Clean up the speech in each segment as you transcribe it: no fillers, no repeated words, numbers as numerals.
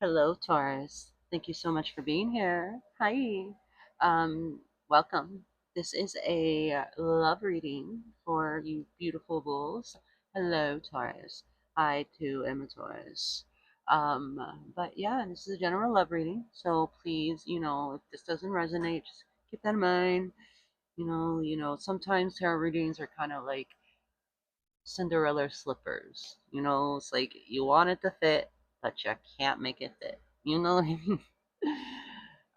Hello, Taurus. Thank you so much for being here. Hi. Welcome. This is a love reading for you beautiful bulls. Hello, Taurus. I too am a Taurus. But yeah, this is a general love reading. So please, if this doesn't resonate, just keep that in mind. Sometimes tarot readings are kind of like Cinderella slippers. It's like you want it to fit, but you can't make it fit. You know what I mean?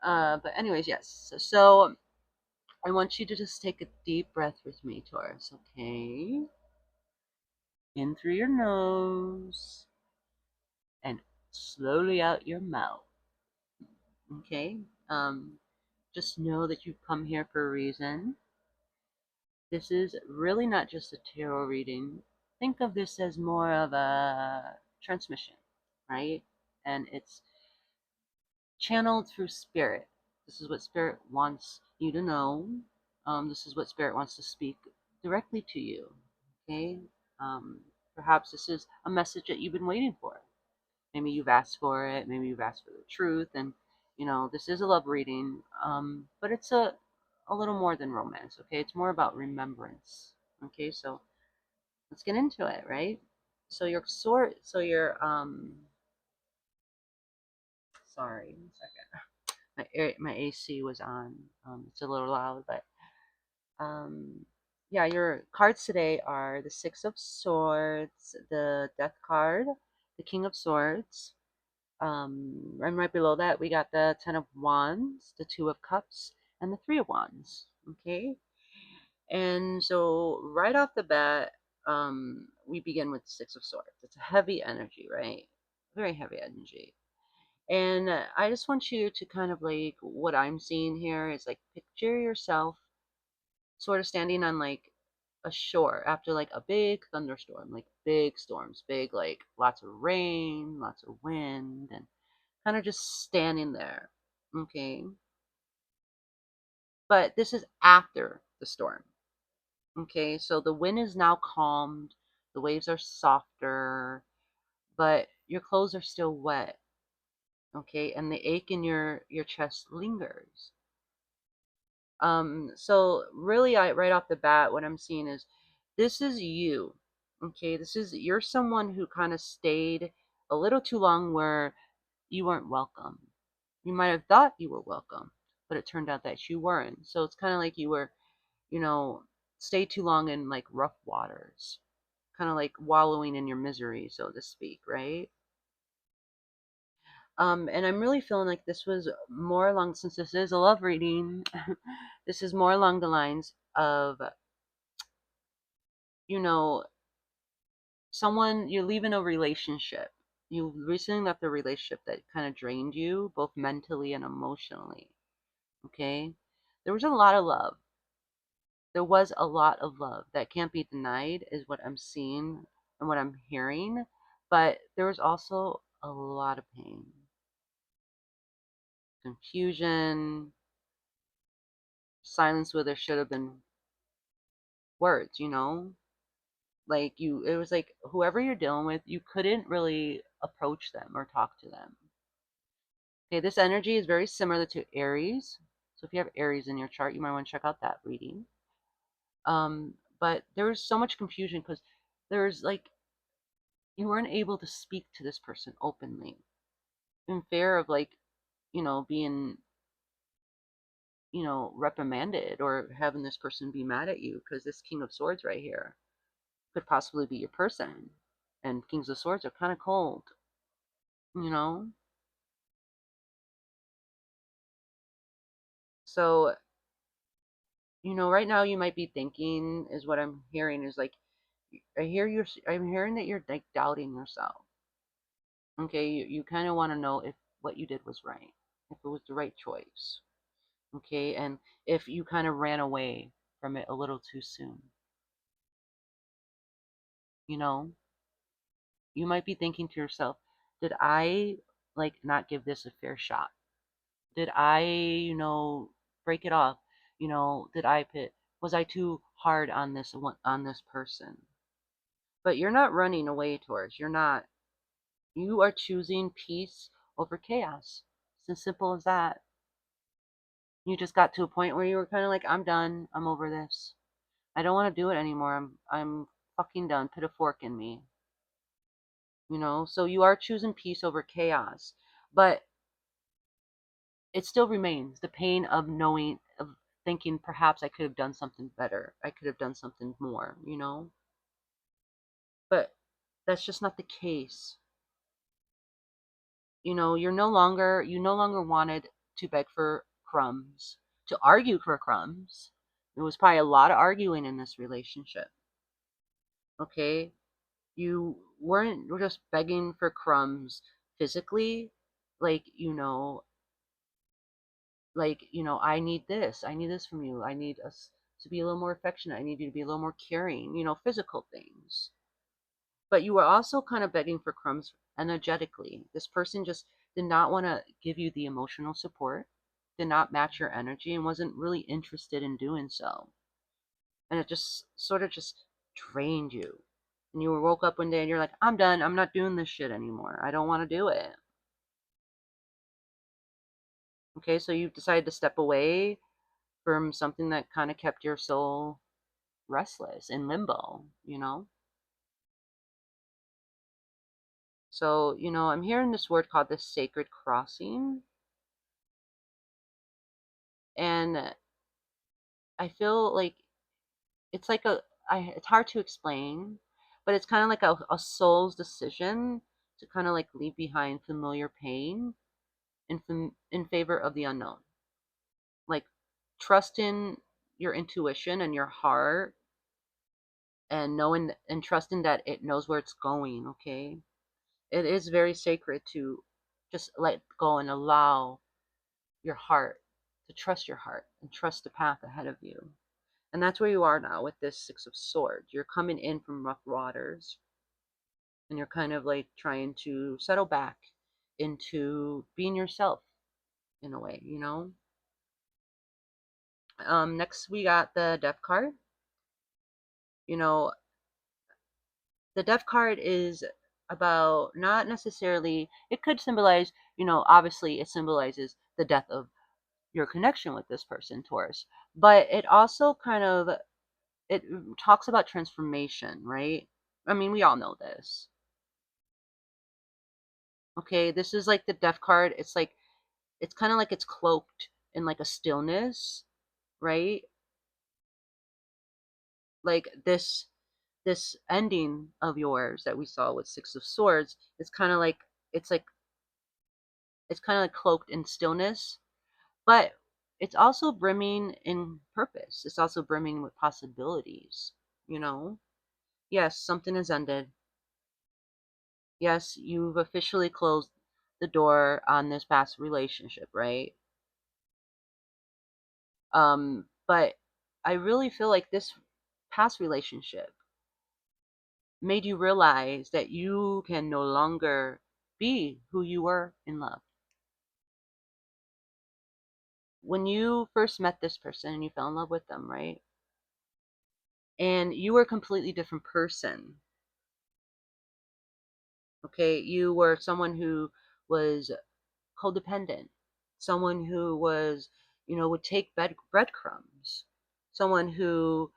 But anyways, yes. So I want you to just take a deep breath with me, Taurus. Okay, in through your nose and slowly out your mouth. Okay. Um, just know that you've come here for a reason. This is really not just a tarot reading. Think of this as more of a transmission, right? And it's channeled through spirit. This is what spirit wants you to know. This is what spirit wants to speak directly to you. Okay. Um, Perhaps this is a message that you've been waiting for. Maybe you've asked for it. Maybe you've asked for the truth. And this is a love reading, but it's a little more than romance. Okay, it's more about remembrance. Okay, so let's get into it, right? So your sword. So your Sorry, 1 second. My AC was on. It's a little loud, but um, yeah, your cards today are the Six of Swords, the Death card, the King of Swords. And right below that, we got the Ten of Wands, the Two of Cups, and the Three of Wands. Okay, and so right off the bat, we begin with Six of Swords. It's a heavy energy, right? Very heavy energy. And I just want you to kind of like what I'm seeing here is like picture yourself sort of standing on like a shore after like a big thunderstorm, like big storms, big like lots of rain, lots of wind, and kind of just standing there. Okay. But this is after the storm. Okay. So the wind is now calmed, the waves are softer, but your clothes are still wet. Okay. And the ache in your chest lingers. So really, right off the bat, what I'm seeing is this is you. Okay, you're someone who kind of stayed a little too long where you weren't welcome. You might have thought you were welcome, but it turned out that you weren't. So it's kind of like you were, you know, stayed too long in like rough waters, kind of like wallowing in your misery, so to speak, right? And I'm really feeling like this was more along, since this is a love reading, this is more along the lines of, you know, someone you're leaving a relationship. You recently left a relationship that kind of drained you, both mentally and emotionally. Okay? There was a lot of love. There was a lot of love that can't be denied, is what I'm seeing and what I'm hearing. But there was also a lot of pain, confusion, silence where there should have been words, Like it was like whoever you're dealing with, you couldn't really approach them or talk to them. Okay, this energy is very similar to Aries. So if you have Aries in your chart, you might want to check out that reading. But there was so much confusion because there's like you weren't able to speak to this person openly in fear of like, being, reprimanded or having this person be mad at you because this King of Swords right here could possibly be your person. And Kings of Swords are kind of cold, you know? So, right now you might be thinking, is what I'm hearing is like, I'm hearing that you're like doubting yourself. Okay, you kind of want to know if what you did was right, if it was the right choice. Okay, and if you kind of ran away from it a little too soon. You know, you might be thinking to yourself, did I like not give this a fair shot? Did I, break it off? Did I pit? Was I too hard on this person? But you're not running away towards. You're not. You are choosing peace over chaos. It's as simple as that. You just got to a point where you were kind of like, I'm done. I'm over this. I don't want to do it anymore. I'm fucking done. Put a fork in me. So you are choosing peace over chaos. But it still remains the pain of knowing, of thinking perhaps I could have done something better. I could have done something more. But that's just not the case. You no longer wanted to beg for crumbs, to argue for crumbs. There was probably a lot of arguing in this relationship. Okay? You weren't just begging for crumbs physically, like, I need this. I need this from you. I need us to be a little more affectionate. I need you to be a little more caring, physical things. But you were also kind of begging for crumbs energetically. This person just did not want to give you the emotional support, did not match your energy, and wasn't really interested in doing so. And it just sort of just drained you. And you woke up one day and you're like, I'm done. I'm not doing this shit anymore. I don't want to do it. Okay, so you decided to step away from something that kind of kept your soul restless in limbo. So, I'm hearing this word called the sacred crossing. And I feel like it's like it's hard to explain, but it's kind of like a soul's decision to kind of like leave behind familiar pain in favor of the unknown. Like trust in your intuition and your heart, and knowing and trusting that it knows where it's going. Okay, it is very sacred to just let go and allow your heart to trust your heart and trust the path ahead of you. And that's where you are now with this Six of Swords. You're coming in from rough waters, and you're kind of like trying to settle back into being yourself in a way. Next we got the Death card. You know, the Death card is about, not necessarily, it could symbolize, obviously it symbolizes the death of your connection with this person, Taurus. But it also kind of, it talks about transformation, right? I mean, we all know this. Okay, this is like the Death card. It's like, it's kind of like it's cloaked in like a stillness, right? Like this ending of yours that we saw with Six of Swords, it's like it's kind of like cloaked in stillness, but it's also brimming in purpose. It's also brimming with possibilities, you know? Yes, something has ended. Yes, you've officially closed the door on this past relationship, right? But I really feel like this past relationship made you realize that you can no longer be who you were in love. When you first met this person and you fell in love with them, right? And you were a completely different person. Okay, you were someone who was codependent, someone who was, would take breadcrumbs, someone who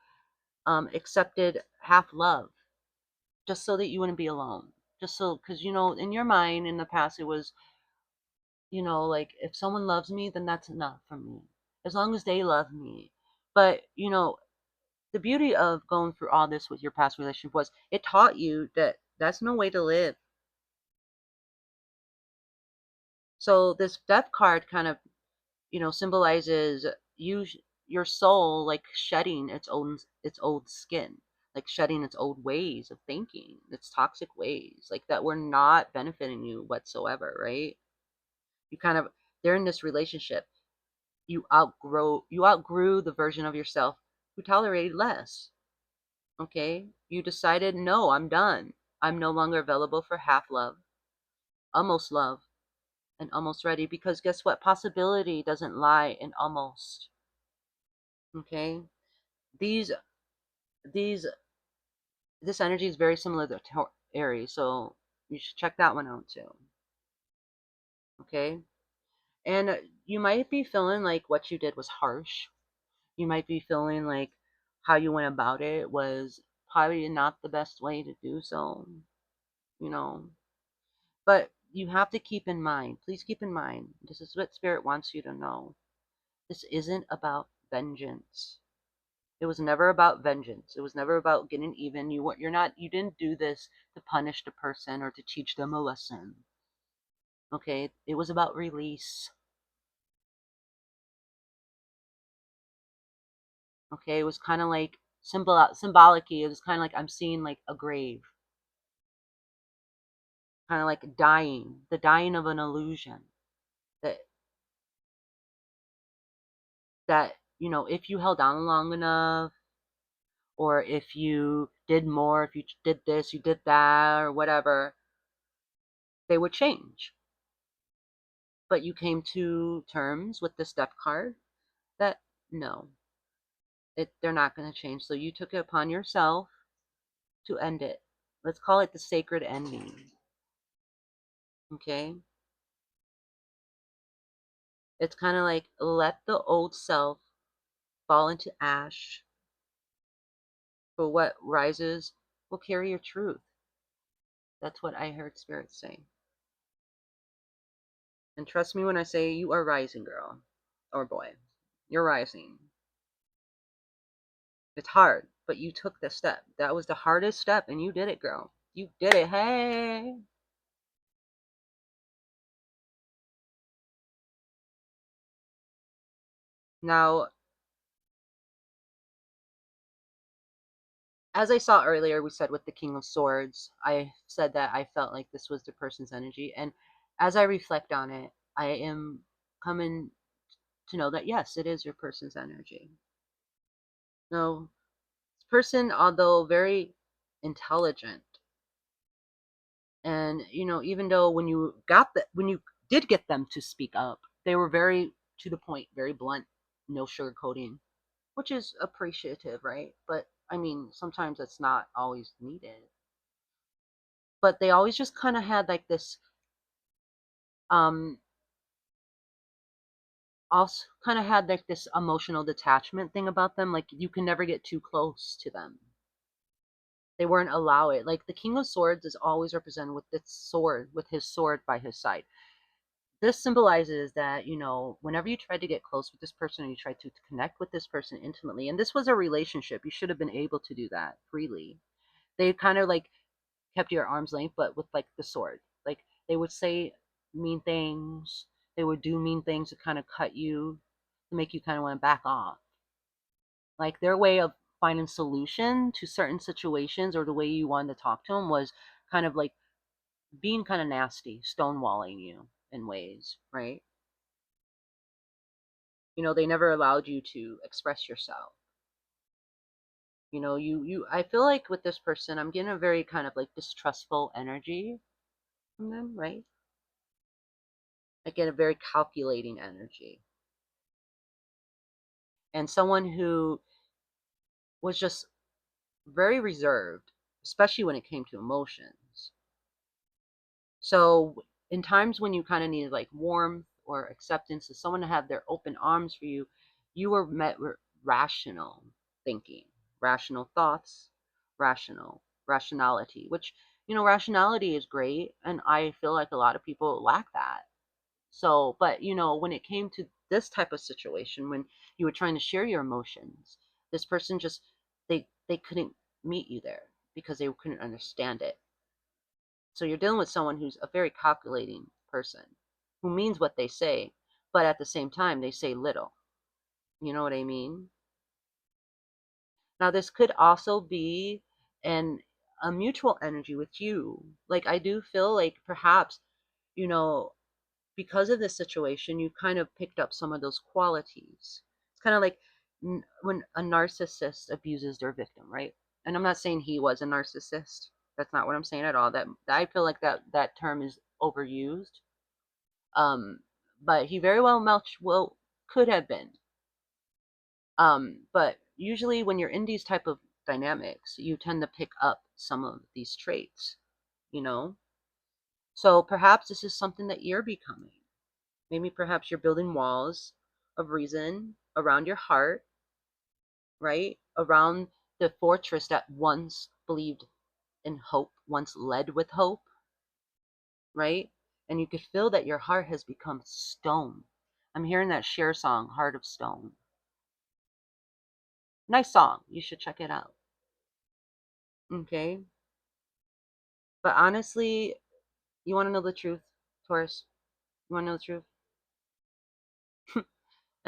accepted half love just so that you wouldn't be alone. Just so, because, in your mind in the past, it was, like if someone loves me, then that's enough for me, as long as they love me. But, the beauty of going through all this with your past relationship was it taught you that that's no way to live. So this death card kind of, symbolizes you, your soul, like shedding its old skin, like shedding its old ways of thinking, its toxic ways, like that were not benefiting you whatsoever, right? You kind of, they're in this relationship, you outgrew the version of yourself who tolerated less. Okay, you decided, no, I'm done. I'm no longer available for half love, almost love, and almost ready, because guess what, possibility doesn't lie in almost. Okay, these these this energy is very similar to Aries, so you should check that one out too. Okay. And you might be feeling like what you did was harsh. You might be feeling like how you went about it was probably not the best way to do so, you know. But you have to keep in mind, please keep in mind, this is what Spirit wants you to know. This isn't about vengeance. It was never about vengeance. It was never about getting even. You didn't do this to punish the person or to teach them a lesson. Okay? It was about release. Okay? It was kind of like symbolically, it was kind of like I'm seeing like a grave, kind of like dying, the dying of an illusion that if you held on long enough, or if you did more, if you did this, you did that, or whatever, they would change. But you came to terms with the step card that no, they're not going to change. So you took it upon yourself to end it. Let's call it the sacred ending. Okay? It's kind of like let the old self fall into ash, for what rises will carry your truth. That's what I heard Spirit say. And trust me when I say you are rising, girl or boy. You're rising. It's hard, but you took the step. That was the hardest step, and you did it, girl. You did it. Hey. Now, as I saw earlier, we said with the King of Swords, I said that I felt like this was the person's energy. And as I reflect on it, I am coming to know that yes, it is your person's energy. No, this person, although very intelligent, and even though when you did get them to speak up, they were very to the point, very blunt, no sugarcoating, which is appreciative, right? But I mean, sometimes it's not always needed. But they always just kind of had like this um also kind of had like this emotional detachment thing about them, like you can never get too close to them. They weren't allow it. Like the King of Swords is always represented with this sword, with his sword by his side. This symbolizes that, whenever you tried to get close with this person, or you tried to connect with this person intimately, and this was a relationship, you should have been able to do that freely. They kind of like kept you at arm's length, but with like the sword. Like they would say mean things, they would do mean things to kind of cut you, to make you kind of want to back off. Like their way of finding solution to certain situations, or the way you wanted to talk to them, was kind of like being kind of nasty, stonewalling you in ways, right? They never allowed you to express yourself. I feel like with this person, I'm getting a very kind of like distrustful energy from them, right? I get a very calculating energy. And someone who was just very reserved, especially when it came to emotions. So in times when you kind of needed like warmth or acceptance, of someone to have their open arms for you, you were met with rational thinking, rational thoughts, rationality, which, rationality is great. And I feel like a lot of people lack that. So, but when it came to this type of situation, when you were trying to share your emotions, this person just, they couldn't meet you there because they couldn't understand it. So you're dealing with someone who's a very calculating person, who means what they say, but at the same time, they say little. You know what I mean? Now, this could also be an a mutual energy with you. Like I do feel like perhaps, you know, because of this situation, you kind of picked up some of those qualities. It's kind of like when a narcissist abuses their victim, right? And I'm not saying he was a narcissist. That's not what I'm saying at all. That I feel like that term is overused. Um, but he very well could have been. But usually when you're in these type of dynamics, you tend to pick up some of these traits, you know? So perhaps this is something that you're becoming. Maybe perhaps you're building walls of reason around your heart, right? Around the fortress that once believed in hope, once led with hope, right? And you could feel that your heart has become stone. I'm hearing that Cher song, Heart of Stone. Nice song. You should check it out. Okay. But honestly, you want to know the truth, Taurus? You want to know the truth?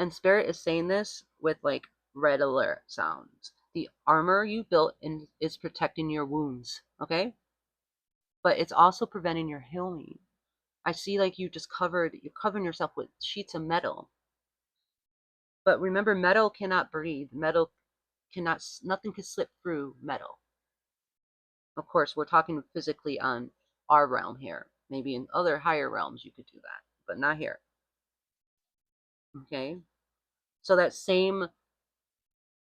And Spirit is saying this with like red alert sounds. The armor you built is protecting your wounds, okay? But it's also preventing your healing. I see like you're covering yourself with sheets of metal. But remember, metal cannot breathe. Metal cannot, nothing can slip through metal. Of course, we're talking physically on our realm here. Maybe in other higher realms you could do that, but not here. Okay? So that same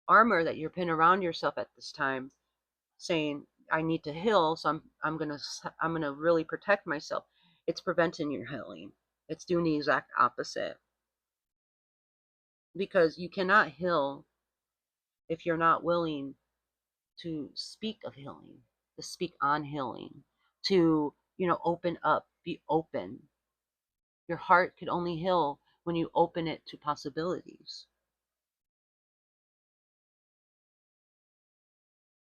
armor that you're pinning around yourself at this time, saying, I need to heal, so I'm gonna really protect myself. It's preventing your healing. It's doing the exact opposite. Because you cannot heal if you're not willing to speak of healing, to speak on healing, to, open up, be open. Your heart could only heal when you open it to possibilities.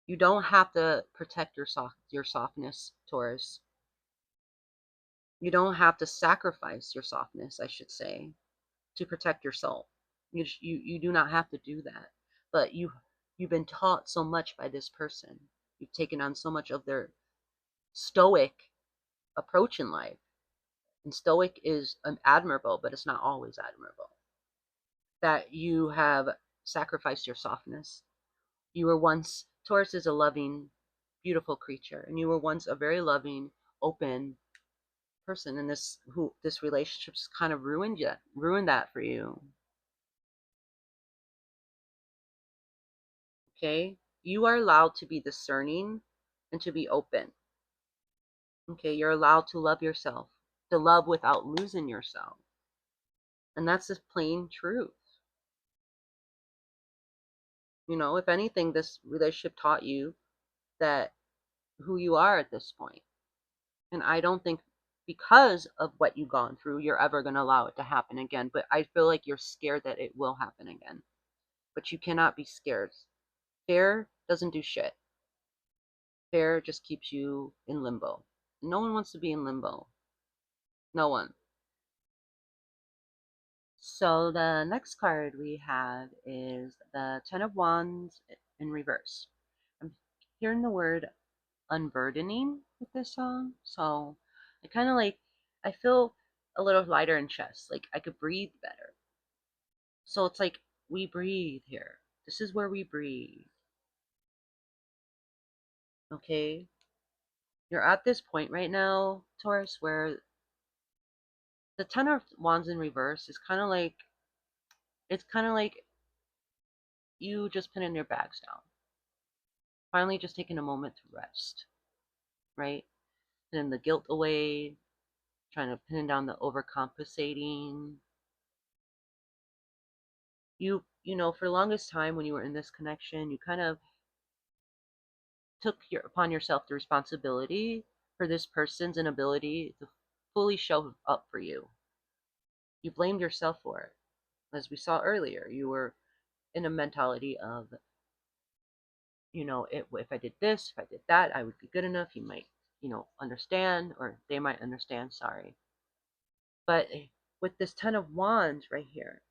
You don't have to protect your softness, Taurus. You don't have to sacrifice your softness, I should say, to protect your soul. You do not have to do that. But you've been taught so much by this person. You've taken on so much of their stoic approach in life. And stoic is admirable, but it's not always admirable. That you have sacrificed your softness. You were once, Taurus is a loving, beautiful creature, and you were once a very loving, open person, and this relationship's kind of ruined that for you. Okay? You are allowed to be discerning and to be open. Okay? You're allowed to love yourself, to love without losing yourself. And that's the plain truth. If anything, this relationship taught you that who you are at this point. And I don't think because of what you've gone through, you're ever going to allow it to happen again. But I feel like you're scared that it will happen again. But you cannot be scared. Fear doesn't do shit. Fear just keeps you in limbo. No one wants to be in limbo. No one. So the next card we have is the Ten of Wands in reverse. I'm hearing the word unburdening with this song. So I kind of like, I feel a little lighter in chest. Like I could breathe better. So it's like we breathe here. This is where we breathe. Okay? You're at this point right now, Taurus, where the Ten of Wands in reverse is kind of like, it's kind of like you just putting your bags down. Finally, just taking a moment to rest, right? Putting the guilt away, trying to pin down the overcompensating. For the longest time when you were in this connection, you kind of took upon yourself the responsibility for this person's inability to fully show up for you. You blamed yourself for it. As we saw earlier, you were in a mentality of, if I did this, if I did that, I would be good enough. He might, understand, or they might understand. Sorry. But with this Ten of Wands right here,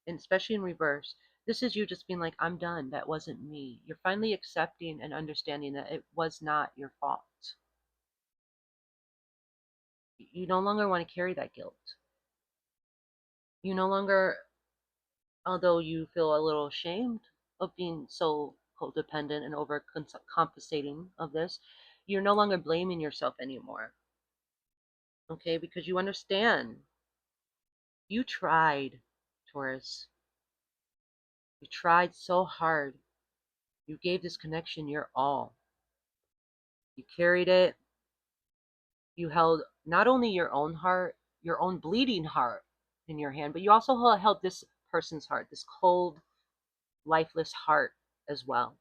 and especially in reverse, this is you just being like, I'm done. That wasn't me. You're finally accepting and understanding that it was not your fault. You no longer want to carry that guilt. You no longer, although you feel a little ashamed of being so codependent and overcompensating of this, you're no longer blaming yourself anymore. Okay, because you understand. You tried, Taurus. You tried so hard. You gave this connection your all. You carried it. You held not only your own heart, your own bleeding heart. in your hand, but you also held this person's heart, this cold, lifeless heart as well.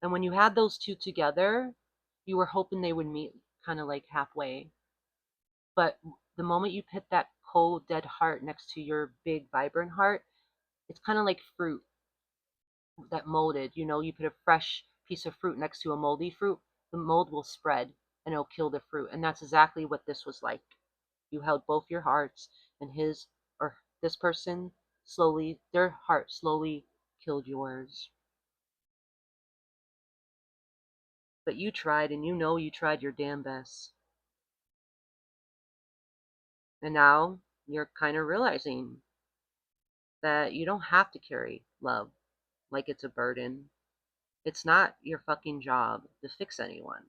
And when you had those two together, you were hoping they would meet kind of like halfway. But the moment you put that cold, dead heart next to your big, vibrant heart, it's kind of like fruit that molded. You know, you put a fresh piece of fruit next to a moldy fruit, the mold will spread and it'll kill the fruit. And that's exactly what this was like. You held both your hearts, and his or this person slowly, their heart slowly killed yours. But you tried, and you know you tried your damn best. And now you're kind of realizing that you don't have to carry love like it's a burden. It's not your fucking job to fix anyone.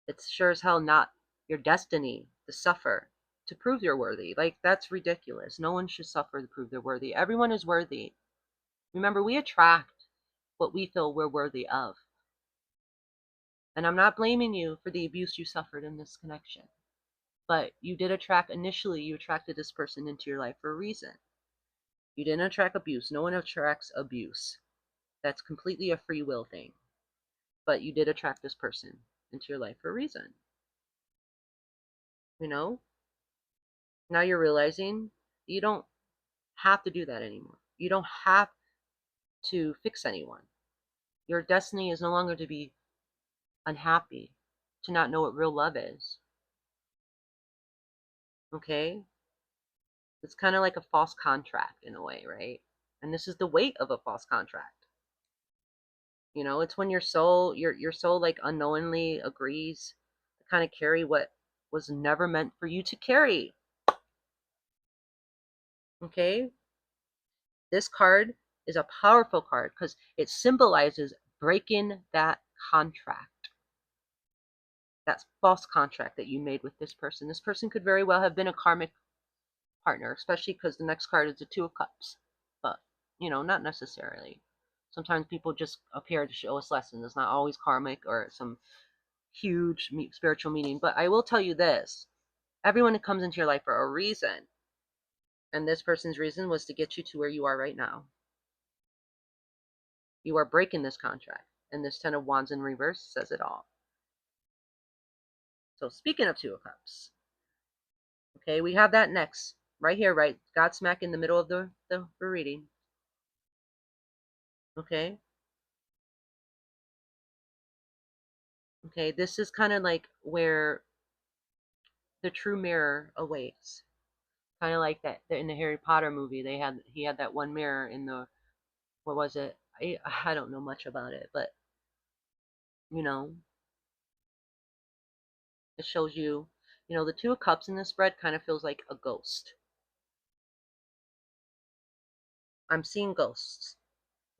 It's sure as hell not your destiny to suffer to prove you're worthy. Like, that's ridiculous. No one should suffer to prove they're worthy. Everyone is worthy. Remember, we attract what we feel we're worthy of. And I'm not blaming you for the abuse you suffered in this connection. But you did attract, initially, you attracted this person into your life for a reason. You didn't attract abuse. No one attracts abuse. That's completely a free will thing. But you did attract this person into your life for a reason. You know? Now you're realizing you don't have to do that anymore. You don't have to fix anyone. Your destiny is no longer to be unhappy, to not know what real love is. Okay? It's kind of like a false contract in a way, right? And this is the weight of a false contract. You know, it's when your soul like unknowingly agrees to kind of carry what was never meant for you to carry. Okay? This card is a powerful card because it symbolizes breaking that contract. That false contract that you made with this person. This person could very well have been a karmic partner, especially because the next card is the Two of Cups. But, not necessarily. Sometimes people just appear to show us lessons. It's not always karmic or some huge spiritual meaning. But I will tell you this, everyone comes into your life for a reason. And this person's reason was to get you to where you are right now. You are breaking this contract. And this Ten of Wands in reverse says it all. So speaking of Two of Cups, okay, we have that next. Right here, right? God smack in the middle of the reading. Okay? Okay, this is kind of like where the true mirror awaits. Kind of like that in the Harry Potter movie. He had that one mirror in the, what was it? I don't know much about it, but you know, it shows you, the Two of Cups in this spread kind of feels like a ghost. I'm seeing ghosts.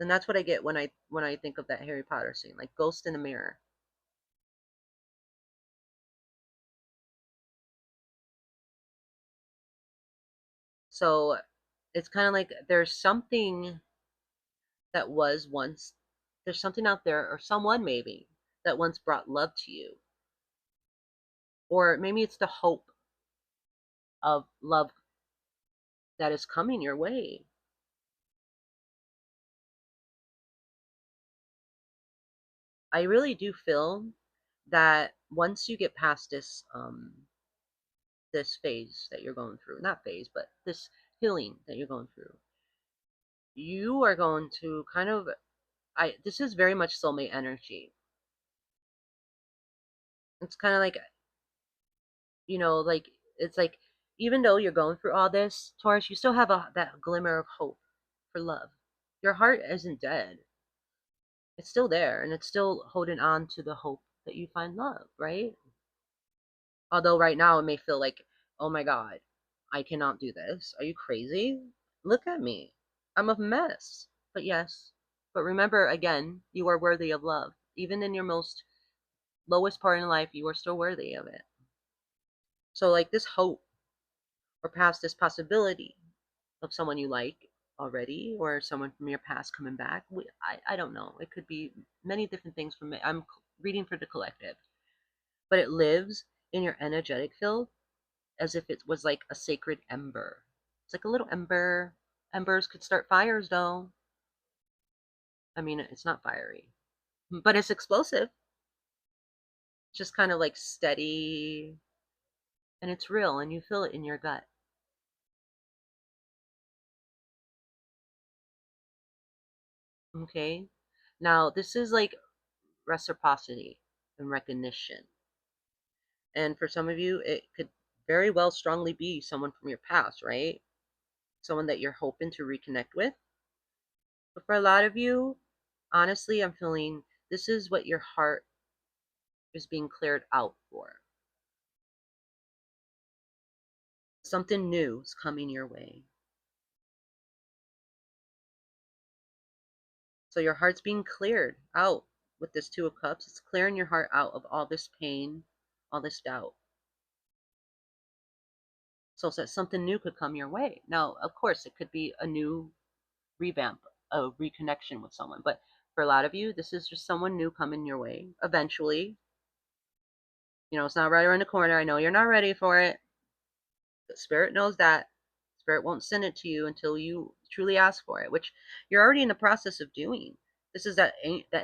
And that's what I get when I think of that Harry Potter scene, like ghost in a mirror. So it's kind of like that was once there's something out there, or someone maybe, that once brought love to you, or maybe it's the hope of love that is coming your way. I really do feel that once you get past this phase that you're going through, not phase, but this healing that you're going through, you are going to kind of, I this is very much soulmate energy. It's kind of like, like, it's like, even though you're going through all this, Taurus, you still have that glimmer of hope for love. Your heart isn't dead. It's still there, and it's still holding on to the hope that you find love, right? Although right now it may feel like, oh my God, I cannot do this. Are you crazy? Look at me. I'm a mess. But yes, but remember again, you are worthy of love. Even in your most lowest part in life, you are still worthy of it. So, like, this hope, or past this possibility of someone you like already, or someone from your past coming back, I don't know. It could be many different things from it. I'm reading for the collective, but it lives in your energetic field. as if it was like a sacred ember. It's like a little ember. Embers could start fires, though. I mean, it's not fiery, but it's explosive. It's just kind of like steady, and it's real, and you feel it in your gut. Okay? Now, this is like reciprocity and recognition. And for some of you, it could very well strongly be someone from your past, right? Someone that you're hoping to reconnect with. But for a lot of you, honestly, I'm feeling this is what your heart is being cleared out for. Something new is coming your way. So your heart's being cleared out with this Two of Cups. It's clearing your heart out of all this pain, all this doubt. So that something new could come your way. Now, of course, it could be a new revamp, a reconnection with someone. But for a lot of you, this is just someone new coming your way eventually. You know, it's not right around the corner. I know you're not ready for it. The Spirit knows that. Spirit won't send it to you until you truly ask for it, which you're already in the process of doing. This is that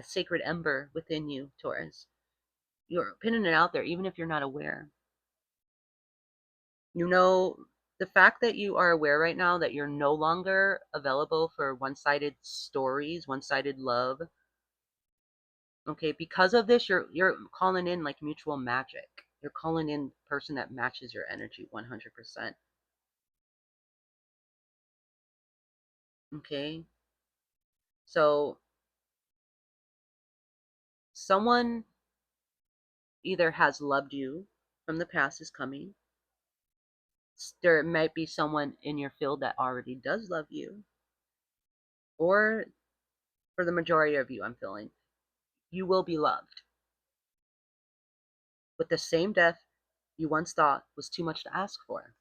sacred ember within you, Taurus. You're pinning it out there, even if you're not aware. You know, the fact that you are aware right now that you're no longer available for one-sided stories, one-sided love. Okay, because of this, you're calling in like mutual magic. You're calling in the person that matches your energy 100%. Okay, so someone either has loved you from the past is coming. There might be someone in your field that already does love you, or for the majority of you, I'm feeling you will be loved with the same depth you once thought was too much to ask for.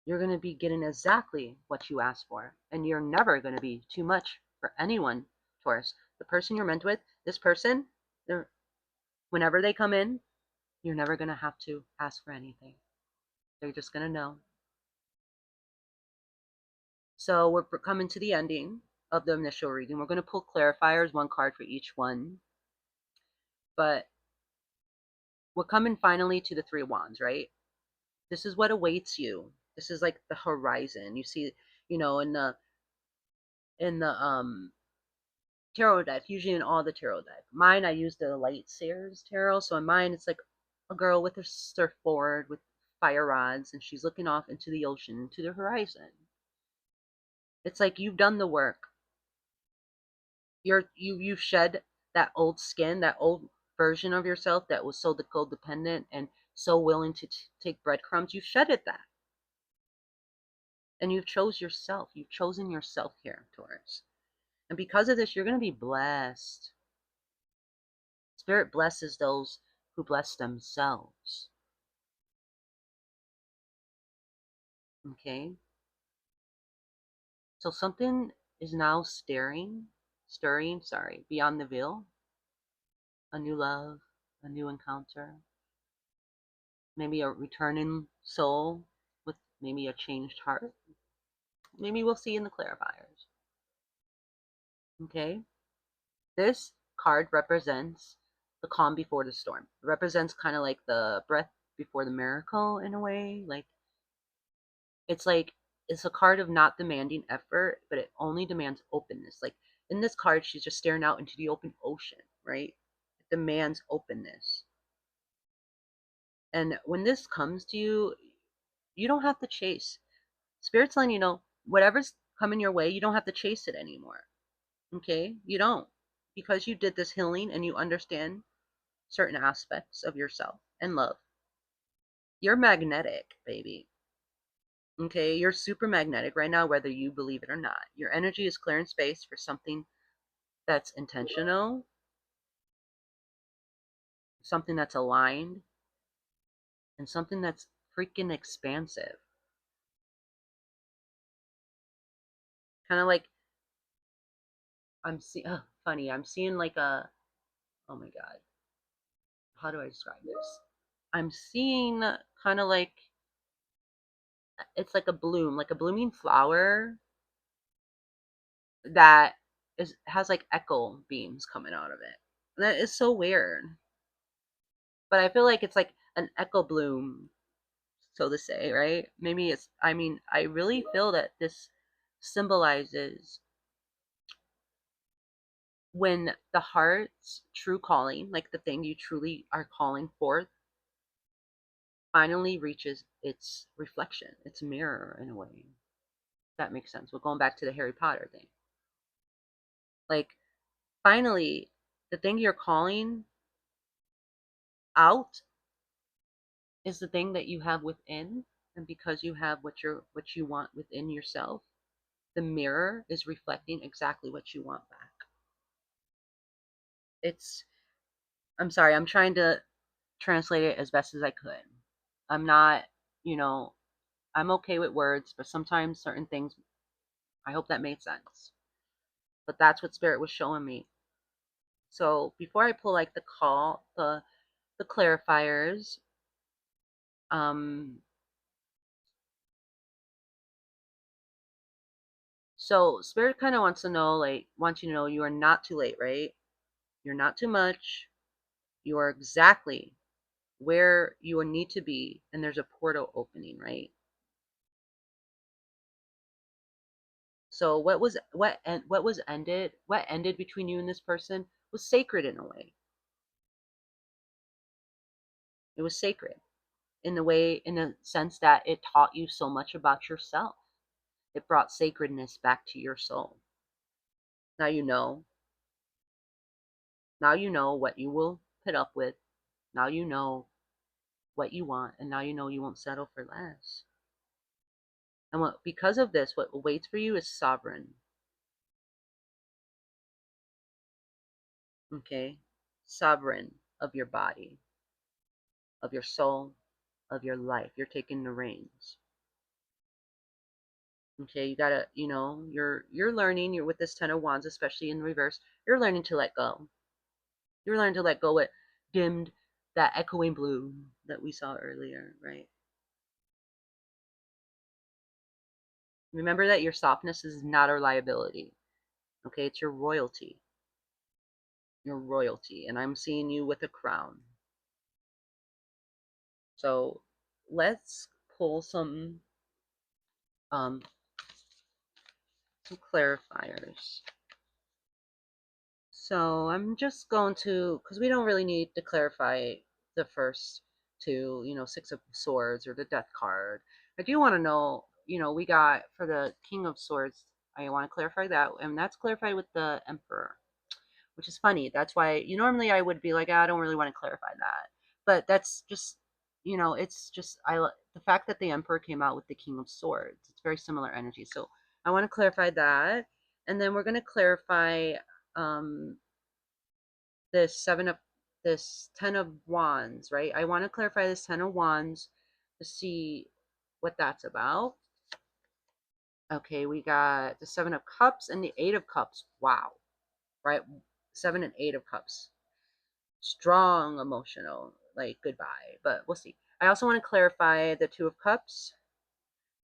You're going to be getting exactly what you asked for, and you're never going to be too much for anyone, Taurus. The person you're meant with, this person, whenever they come in, you're never going to have to ask for anything. They're just going to know. So we're coming to the ending of the initial reading. We're going to pull clarifiers, one card for each one. But we're coming finally to the Three of Wands, right? This is what awaits you. This is like the horizon. You see, you know, in the tarot deck, usually in all the tarot deck. Mine, I use the Light Seers tarot. So in mine, it's like a girl with her surfboard with fire rods, and she's looking off into the ocean, into the horizon. It's like you've done the work. You've shed that old skin, that old version of yourself that was so codependent and so willing to take breadcrumbs. You've shedded that, and you've chose yourself. You've chosen yourself here, Taurus. And because of this, you're going to be blessed. Spirit blesses those who bless themselves. Okay? So something is now stirring, beyond the veil. A new love, a new encounter. Maybe a returning soul with maybe a changed heart. Maybe we'll see in the clarifiers. Okay? This card represents the calm before the storm. It represents kind of like the breath before the miracle in a way. It's like it's a card of not demanding effort, but it only demands openness. Like in this card, she's just staring out into the open ocean, right? It demands openness. And when this comes to you, you don't have to chase. Spirit's letting you know whatever's coming your way, you don't have to chase it anymore. Okay? You don't. Because you did this healing and you understand certain aspects of yourself and love. You're magnetic, baby. Okay? You're super magnetic right now, whether you believe it or not. Your energy is clearing space for something that's intentional, something that's aligned, and something that's freaking expansive. Kind of like I'm seeing, funny, I'm seeing like a, oh my God, how do I describe this? I'm seeing kind of like it's like a bloom, like a blooming flower that is has like echo beams coming out of it. That is so weird. But I feel like it's like an echo bloom, so to say, right? Maybe it's, I mean, I really feel that this symbolizes when the heart's true calling, like the thing you truly are calling forth, finally reaches its reflection, its mirror in a way. That makes sense. We're going back to the Harry Potter thing. Like, finally, the thing you're calling out is the thing that you have within. And because you have what you want within yourself, the mirror is reflecting exactly what you want back. It's, I'm sorry, I'm trying to translate it as best as I could. I'm not, you know, I'm okay with words, but sometimes certain things, I hope that made sense. But that's what spirit was showing me. So before I pull like the clarifiers, um, so spirit kind of wants to know, like, wants you to know you are not too late, right? You're not too much. You are exactly where you need to be, and there's a portal opening, right? So what ended between you and this person was sacred in a way. It was sacred in the way, in a sense that it taught you so much about yourself. It brought sacredness back to your soul. Now you know. Now you know what you will put up with. Now you know what you want, and now you know you won't settle for less. And what, because of this, what waits for you is sovereign. Okay? Sovereign of your body, of your soul, of your life. You're taking the reins. Okay, you gotta, you're learning. You're with this Ten of Wands, especially in reverse. You're learning to let go. You're learning to let go what dimmed that echoing blue that we saw earlier, right? Remember that your softness is not a liability. Okay, it's your royalty. Your royalty. And I'm seeing you with a crown. So let's pull um some clarifiers. So I'm just going to, because we don't really need to clarify the first two, Six of Swords or the Death card. I do want to know, we got for the King of Swords, I want to clarify that, and that's clarified with the Emperor, which is funny. That's why normally I would be like, I don't really want to clarify that, but that's just, it's just the fact that the Emperor came out with the King of Swords. It's very similar energy, so I want to clarify that, and then we're going to clarify um this seven of this 10 of wands, right? I want to clarify this 10 of wands to see what that's about. Okay, we got the 7 of cups and the 8 of cups. Wow, right? 7 and 8 of cups, strong emotional, like goodbye, but we'll see. I also want to clarify the 2 of cups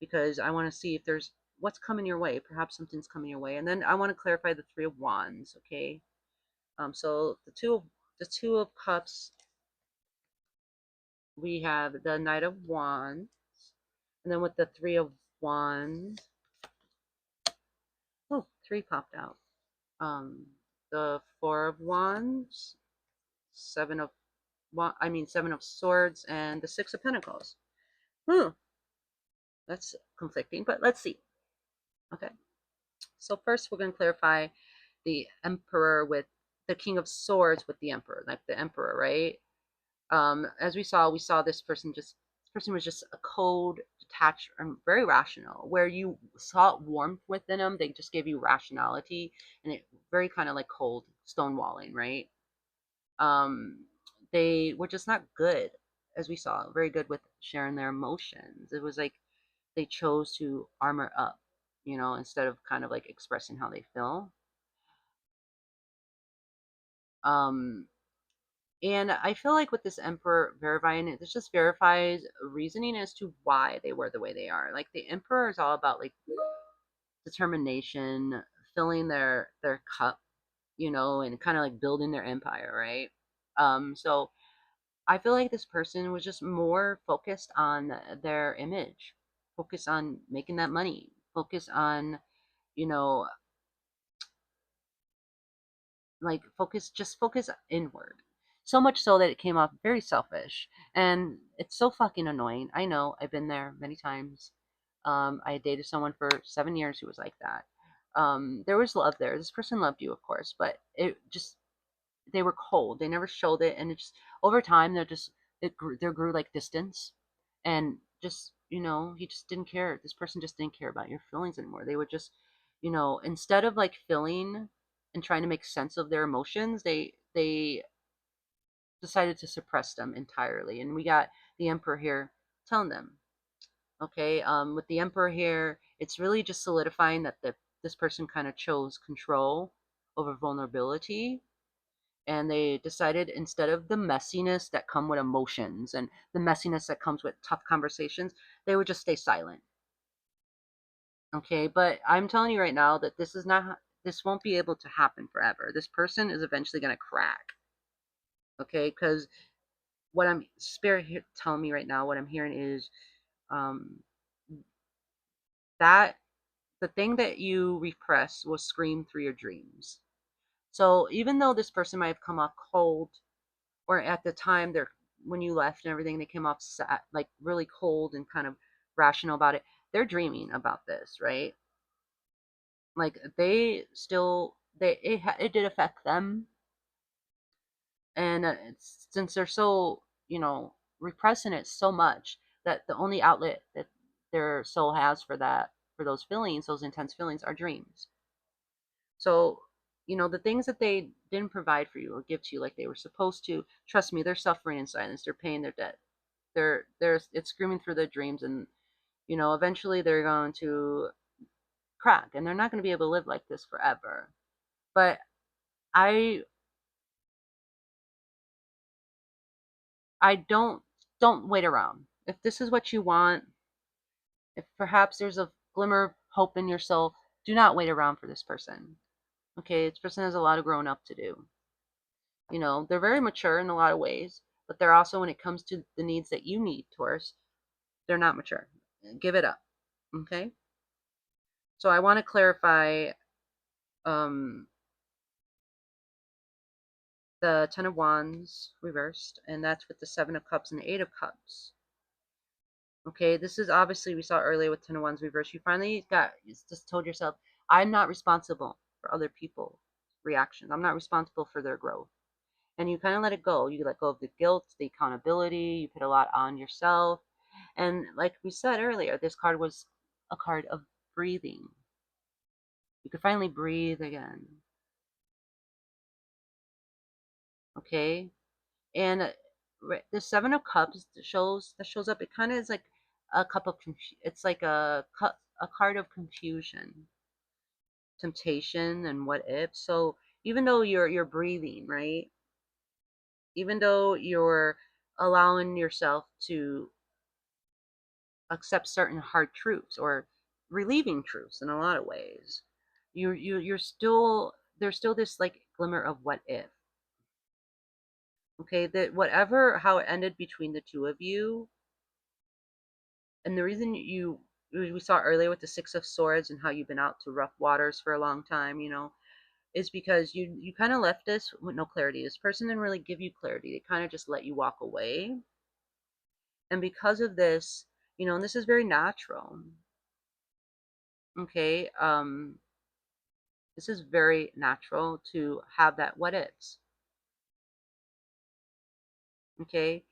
because I want to see if there's what's coming your way. Perhaps something's coming your way, and then I want to clarify the 3 of wands. Okay, so the 2 of cups, we have the Knight of Wands, and then with the 3 of wands, oh, three popped out. The 4 of wands, 7 of swords, and the 6 of pentacles. Hmm, that's conflicting, but let's see. Okay, so first we're going to clarify the Emperor with the King of Swords with the Emperor, like the Emperor, right? As we saw this person was just a cold, detached, and very rational. Where you saw warmth within them, they just gave you rationality, and it very kind of like cold stonewalling, right? Um, they were just not good, as we saw, very good with sharing their emotions. It was like they chose to armor up, instead of kind of like expressing how they feel. Um, And I feel like with this emperor verifying it, this just verifies reasoning as to why they were the way they are. Like the emperor is all about like determination, filling their cup, and kind of like building their empire, right? So I feel like this person was just more focused on their image, focused on making that money, focused on, you know, like focus inward. So much so that it came off very selfish. And it's so fucking annoying. I know, I've been there many times. I dated someone for 7 years who was like that. There was love there. This person loved you, of course, but it just they were cold. They never showed it, and it just over time there grew like distance, and just he just didn't care. This person just didn't care about your feelings anymore. They would just, instead of like feeling and trying to make sense of their emotions, they decided to suppress them entirely. And we got the emperor here telling them, okay, with the emperor here, it's really just solidifying that this person kind of chose control over vulnerability, and they decided instead of the messiness that come with emotions and the messiness that comes with tough conversations, they would just stay silent. Okay, but I'm telling you right now that this won't be able to happen forever. This person is eventually going to crack. Okay, because what I'm spirit telling me right now, what I'm hearing is um that the thing that you repress will scream through your dreams. So even though this person might have come off cold, or at the time they're when you left and everything, they came off sad, like really cold and kind of rational about it. They're dreaming about this, right? Like they still it did affect them, and since they're so repressing it so much that the only outlet that their soul has for those feelings, those intense feelings, are dreams. So, the things that they didn't provide for you or give to you like they were supposed to, trust me, they're suffering in silence. They're paying their debt. They're it's screaming through their dreams, and eventually they're going to crack, and they're not going to be able to live like this forever. But I I don't wait around. If this is what you want, if perhaps there's a glimmer of hope in yourself, do not wait around for this person. Okay, this person has a lot of growing up to do. They're very mature in a lot of ways, but they're also, when it comes to the needs that you need, Taurus, they're not mature. Give it up. Okay? So I want to clarify um, the Ten of Wands reversed, and that's with the Seven of Cups and the Eight of Cups. Okay, this is obviously, we saw earlier with Ten of Wands reversed. You finally just told yourself, I'm not responsible for other people's reactions. I'm not responsible for their growth. And you kind of let it go. You let go of the guilt, the accountability. You put a lot on yourself. And like we said earlier, this card was a card of breathing. You could finally breathe again. Okay? And the Seven of Cups shows up. It kind of is like a cup of it's like a card of confusion, temptation, and what if. So even though you're breathing, right? Even though you're allowing yourself to accept certain hard truths or relieving truths in a lot of ways, you're still there's still this like glimmer of what if. Okay, that whatever how it ended between the two of you, and the reason we saw earlier with the Six of Swords and how you've been out to rough waters for a long time, is because you kind of left this with no clarity. This person didn't really give you clarity. They kind of just let you walk away. And because of this, and this is very natural. Okay, this is very natural to have that what ifs. Okay,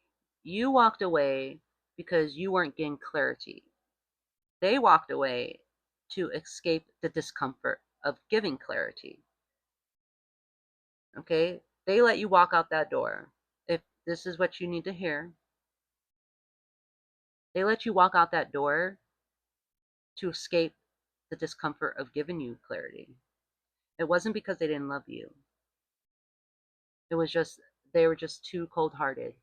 you walked away because you weren't getting clarity. They walked away to escape the discomfort of giving clarity. Okay, they let you walk out that door. If this is what you need to hear, they let you walk out that door to escape the discomfort of giving you clarity. It wasn't because they didn't love you. It was just they were just too cold hearted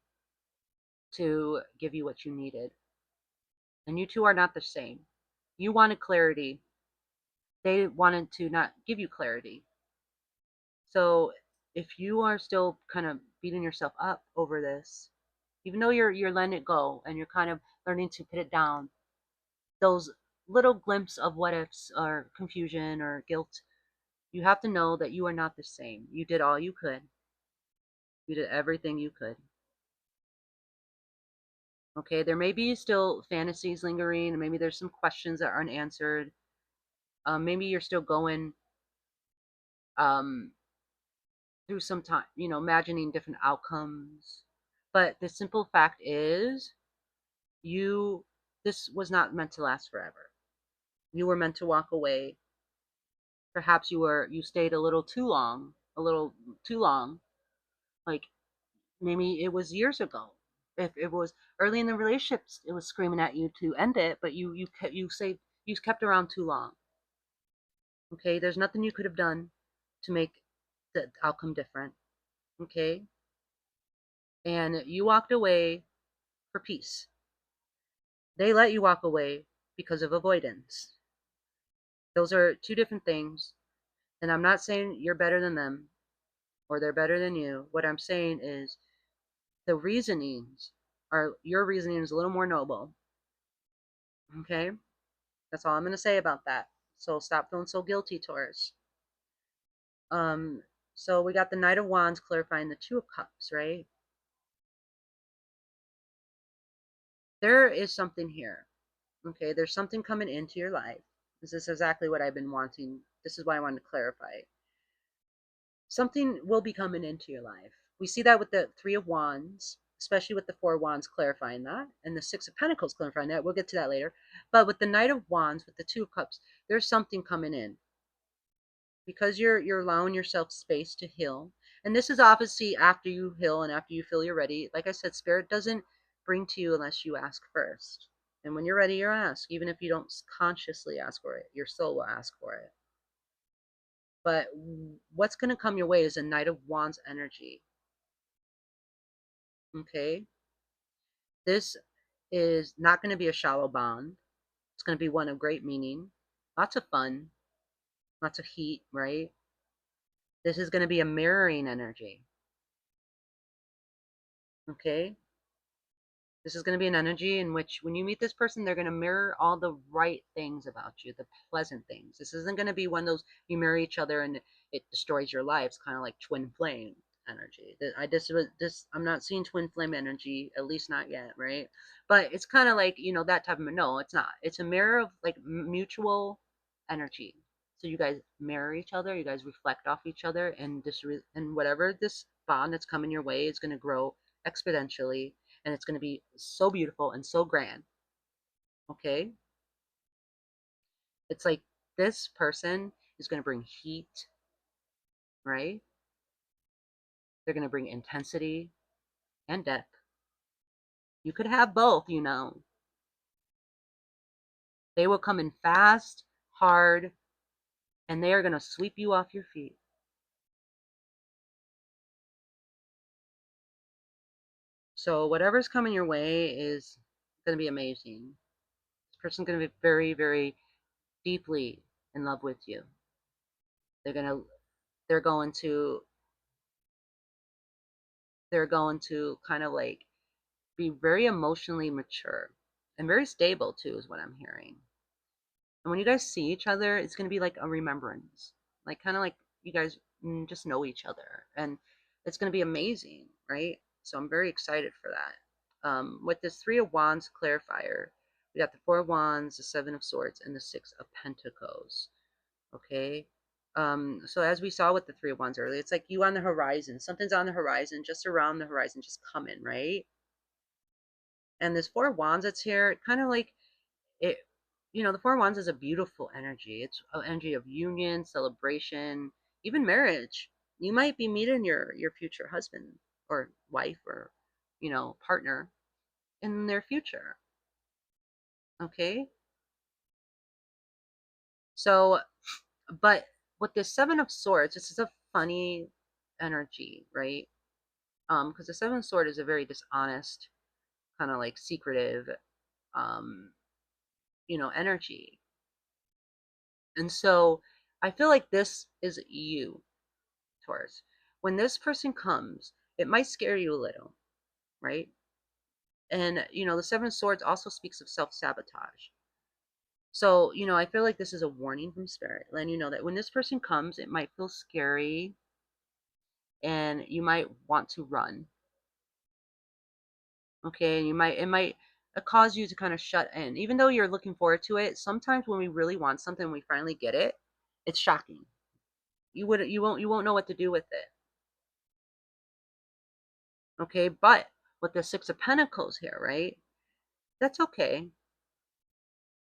to give you what you needed. And you two are not the same. You wanted clarity, they wanted to not give you clarity. So if you are still kind of beating yourself up over this, even though you're letting it go and you're kind of learning to put it down, those little glimpses of what ifs or confusion or guilt, you have to know that you are not the same. You did all you could. You did everything you could. Okay, there may be still fantasies lingering, and maybe there's some questions that aren't answered. Maybe you're still going um, through some time, imagining different outcomes. But the simple fact is, you this was not meant to last forever. You were meant to walk away. Perhaps you stayed a little too long. Like maybe it was years ago. If it was early in the relationship, it was screaming at you to end it, but you kept around too long. Okay, there's nothing you could have done to make the outcome different. Okay, and you walked away for peace. They let you walk away because of avoidance. Those are two different things. And I'm not saying you're better than them or they're better than you. What I'm saying is the reasonings your reasoning is a little more noble. Okay? That's all I'm going to say about that. So stop feeling so guilty, Taurus. Um, so we got the Knight of Wands clarifying the Two of Cups, right? There is something here. Okay, there's something coming into your life. This is exactly what I've been wanting. This is why I wanted to clarify. Something will be coming into your life. We see that with the Three of Wands, especially with the Four of Wands clarifying that, and the Six of Pentacles clarifying that. We'll get to that later. But with the Knight of Wands, with the Two of Cups, there's something coming in because you're allowing yourself space to heal. And this is obviously after you heal and after you feel you're ready. Like I said, Spirit doesn't bring to you unless you ask first. And when you're ready, you ask. Even if you don't consciously ask for it, your soul will ask for it. But what's going to come your way is a Knight of Wands energy. Okay? This is not going to be a shallow bond. It's going to be one of great meaning, lots of fun, lots of heat, right? This is going to be a mirroring energy. Okay? This is going to be an energy in which when you meet this person, they're going to mirror all the right things about you, the pleasant things. This isn't going to be one of those you marry each other and it destroys your lives, kind of like twin flame energy. I'm not seeing twin flame energy, at least not yet, right? But it's kind of like, that type of, no, it's not. It's a mirror of like mutual energy. So you guys mirror each other, you guys reflect off each other, and and whatever this bond that's coming your way is going to grow exponentially, and it's going to be so beautiful and so grand. Okay? It's like this person is going to bring heat, right? They're going to bring intensity and depth. You could have both. They will come in fast, hard, and they are going to sweep you off your feet. So whatever's coming your way is going to be amazing. This person's going to be very, very deeply in love with you. They're going to they're going to they're going to kind of like be very emotionally mature and very stable too, is what I'm hearing. And when you guys see each other, it's going to be like a remembrance, like kind of like you guys just know each other, and it's going to be amazing, right? So I'm very excited for that. With this Three of Wands clarifier, we got the Four of Wands, the Seven of Swords, and the Six of Pentacles. Okay. So as we saw with the Three of Wands earlier, it's like you on the horizon. Something's on the horizon, just around the horizon, just coming, right? And this Four of Wands that's here, kind of like it, the Four of Wands is a beautiful energy. It's an energy of union, celebration, even marriage. You might be meeting your future husband or wife or, partner in their future. Okay. So, but with the Seven of Swords, this is a funny energy, right? Because the seventh sword is a very dishonest, kind of like secretive, um, energy. And so I feel like this is you, Taurus. When this person comes, it might scare you a little, right? And the seven of swords also speaks of self-sabotage. So I feel like this is a warning from spirit, letting you know that when this person comes, it might feel scary and you might want to run. Okay, and it might cause you to kind of shut in, even though you're looking forward to it. Sometimes when we really want something, we finally get it. It's shocking. You won't know what to do with it. Okay, but with the Six of Pentacles here, right? That's okay,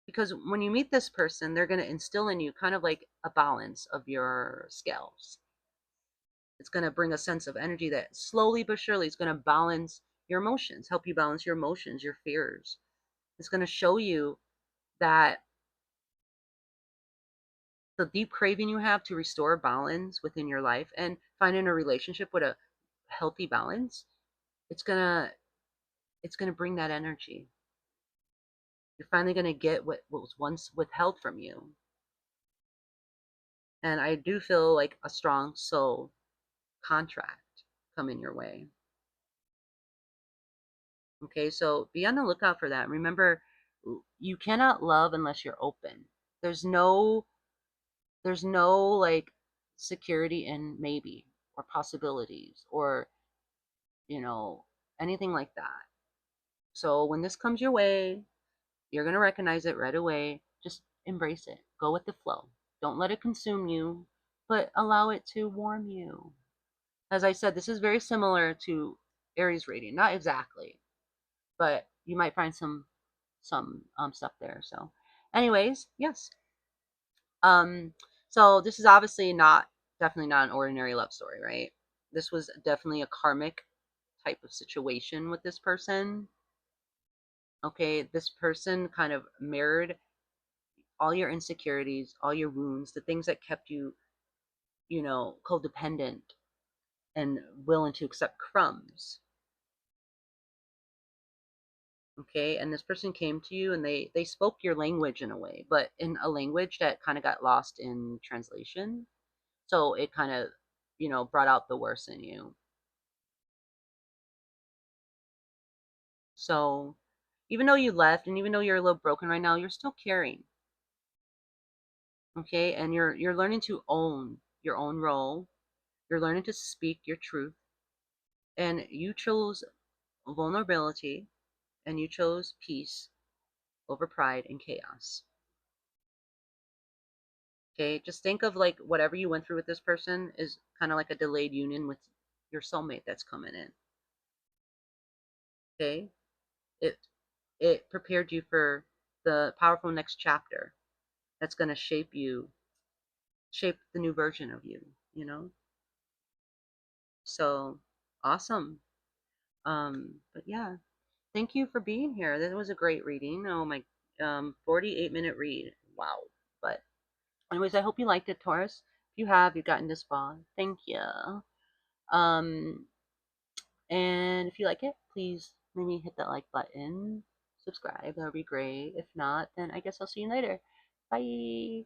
because when you meet this person, they're going to instill in you kind of like a balance of your scales. It's going to bring a sense of energy that slowly but surely is going to balance your emotions, help you balance your emotions, your fears. It's going to show you that the deep craving you have to restore balance within your life and finding a relationship with a healthy balance, it's going to bring that energy. You're finally going to get what was once withheld from you. And I do feel like a strong soul contract coming your way. Okay, so be on the lookout for that. Remember, you cannot love unless you're open. There's no like security in maybe or possibilities or you know anything like that. So when this comes your way, you're going to recognize it right away. Just embrace it. Go with the flow. Don't let it consume you, but allow it to warm you. As I said, this is very similar to Aries reading. Not exactly, but you might find some stuff there. So, anyways, yes. Um, so this is obviously not definitely not an ordinary love story, right? This was definitely a karmic type of situation with this person. Okay, this person kind of mirrored all your insecurities, all your wounds, the things that kept you, codependent and willing to accept crumbs. Okay, and this person came to you and they spoke your language in a way, but in a language that kind of got lost in translation. So it kind of, brought out the worst in you. So even though you left and even though you're a little broken right now, you're still caring. Okay, and you're learning to own your own role. You're learning to speak your truth, and you chose vulnerability and you chose peace over pride and chaos. Okay, just think of like whatever you went through with this person is kind of like a delayed union with your soulmate that's coming in. Okay, it it prepared you for the powerful next chapter that's going to shape the new version of you. You know, so awesome. But yeah, thank you for being here. That was a great reading. Oh my, 48-minute read. Wow. But anyways, I hope you liked it, Taurus. If you have, you've gotten this far. Thank you. Um, and if you like it, please maybe hit that like button, subscribe. That would be great. If not, then I guess I'll see you later. Bye.